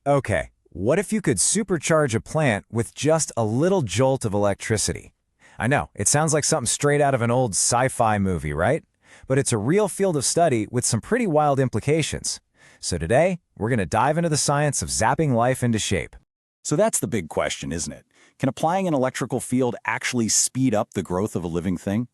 Okay, what if you could supercharge a plant with just a little jolt of electricity? I know, it sounds like something straight out of an old sci-fi movie, right? But it's a real field of study with some pretty wild implications. So today, we're going to dive into the science of zapping life into shape. So that's the big question, isn't it? Can applying an electrical field actually speed up the growth of a living thing?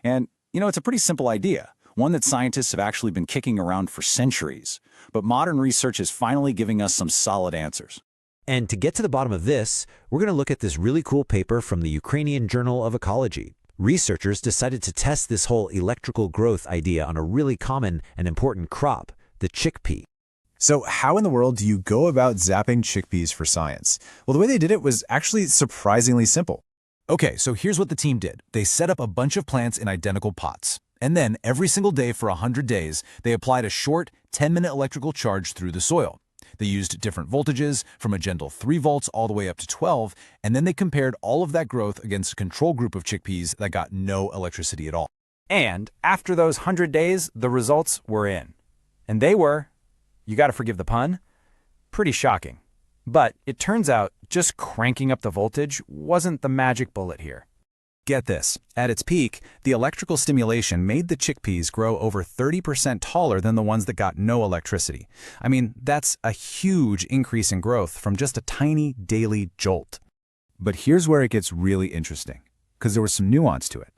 And, it's a pretty simple idea, one that scientists have actually been kicking around for centuries. But modern research is finally giving us some solid answers. And to get to the bottom of this, we're going to look at this really cool paper from the Ukrainian Journal of Ecology. Researchers decided to test this whole electrical growth idea on a really common and important crop, the chickpea. So how in the world do you go about zapping chickpeas for science? Well, the way they did it was actually surprisingly simple. Okay, so here's what the team did. They set up a bunch of plants in identical pots. And then every single day for 100 days, they applied a short 10-minute electrical charge through the soil. They used different voltages, from a gentle 3 volts all the way up to 12, and then they compared all of that growth against a control group of chickpeas that got no electricity at all. And after those 100 days, the results were in. And they were, you gotta forgive the pun, pretty shocking. But it turns out just cranking up the voltage wasn't the magic bullet here. Get this, at its peak, the electrical stimulation made the chickpeas grow over 30% taller than the ones that got no electricity. I mean, that's a huge increase in growth from just a tiny daily jolt. But here's where it gets really interesting, because there was some nuance to it.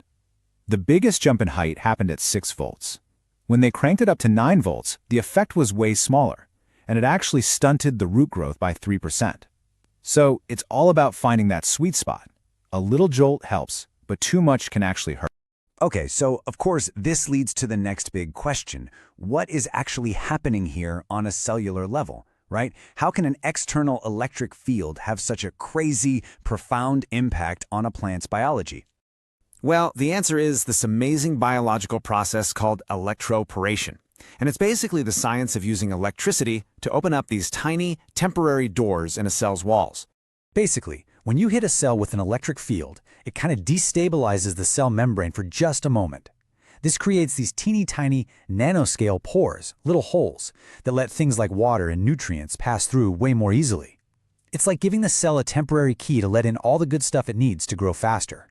The biggest jump in height happened at 6 volts. When they cranked it up to 9 volts, the effect was way smaller, and it actually stunted the root growth by 3%. So it's all about finding that sweet spot. A little jolt helps, but too much can actually hurt. Okay, so of course this leads to the next big question. What is actually happening here on a cellular level, right? How can an external electric field have such a crazy, profound impact on a plant's biology? Well, the answer is this amazing biological process called electroporation. And it's basically the science of using electricity to open up these tiny, temporary doors in a cell's walls. Basically, when you hit a cell with an electric field, it kind of destabilizes the cell membrane for just a moment. This creates these teeny tiny nanoscale pores, little holes, that let things like water and nutrients pass through way more easily. It's like giving the cell a temporary key to let in all the good stuff it needs to grow faster.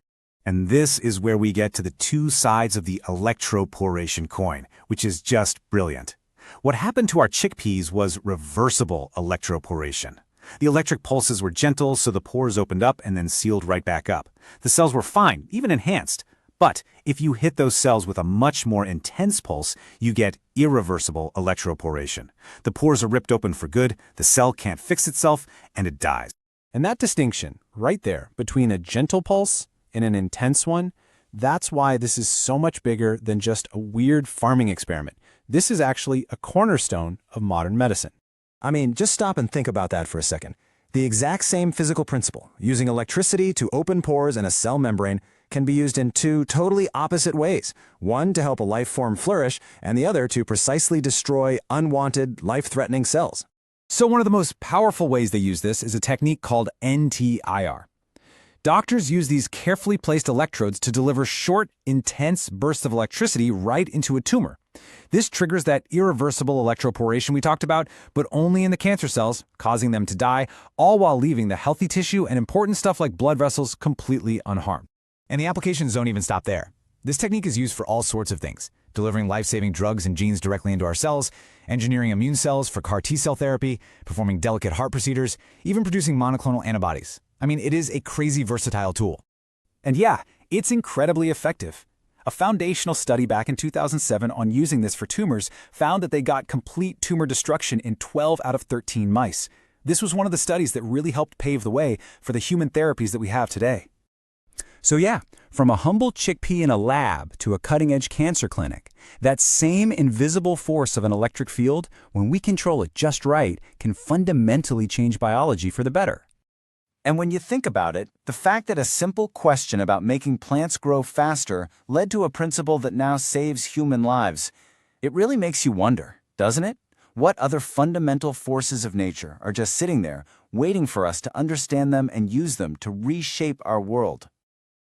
And this is where we get to the two sides of the electroporation coin, which is just brilliant. What happened to our chickpeas was reversible electroporation. The electric pulses were gentle, so the pores opened up and then sealed right back up. The cells were fine, even enhanced. But if you hit those cells with a much more intense pulse, you get irreversible electroporation. The pores are ripped open for good, the cell can't fix itself, and it dies. And that distinction, right there, between a gentle pulse and an intense one, that's why this is so much bigger than just a weird farming experiment. This is actually a cornerstone of modern medicine. I mean, just stop and think about that for a second. The exact same physical principle, using electricity to open pores in a cell membrane, can be used in two totally opposite ways. One to help a life form flourish, and the other to precisely destroy unwanted, life-threatening cells. So one of the most powerful ways they use this is a technique called NTIR. Doctors use these carefully placed electrodes to deliver short, intense bursts of electricity right into a tumor. This triggers that irreversible electroporation we talked about, but only in the cancer cells, causing them to die, all while leaving the healthy tissue and important stuff like blood vessels completely unharmed. And the applications don't even stop there. This technique is used for all sorts of things, delivering life-saving drugs and genes directly into our cells, engineering immune cells for CAR T-cell therapy, performing delicate heart procedures, even producing monoclonal antibodies. I mean, it is a crazy versatile tool. And yeah, it's incredibly effective. A foundational study back in 2007 on using this for tumors found that they got complete tumor destruction in 12 out of 13 mice. This was one of the studies that really helped pave the way for the human therapies that we have today. So yeah, from a humble chickpea in a lab to a cutting-edge cancer clinic, that same invisible force of an electric field, when we control it just right, can fundamentally change biology for the better. And when you think about it, the fact that a simple question about making plants grow faster led to a principle that now saves human lives, it really makes you wonder, doesn't it? What other fundamental forces of nature are just sitting there, waiting for us to understand them and use them to reshape our world?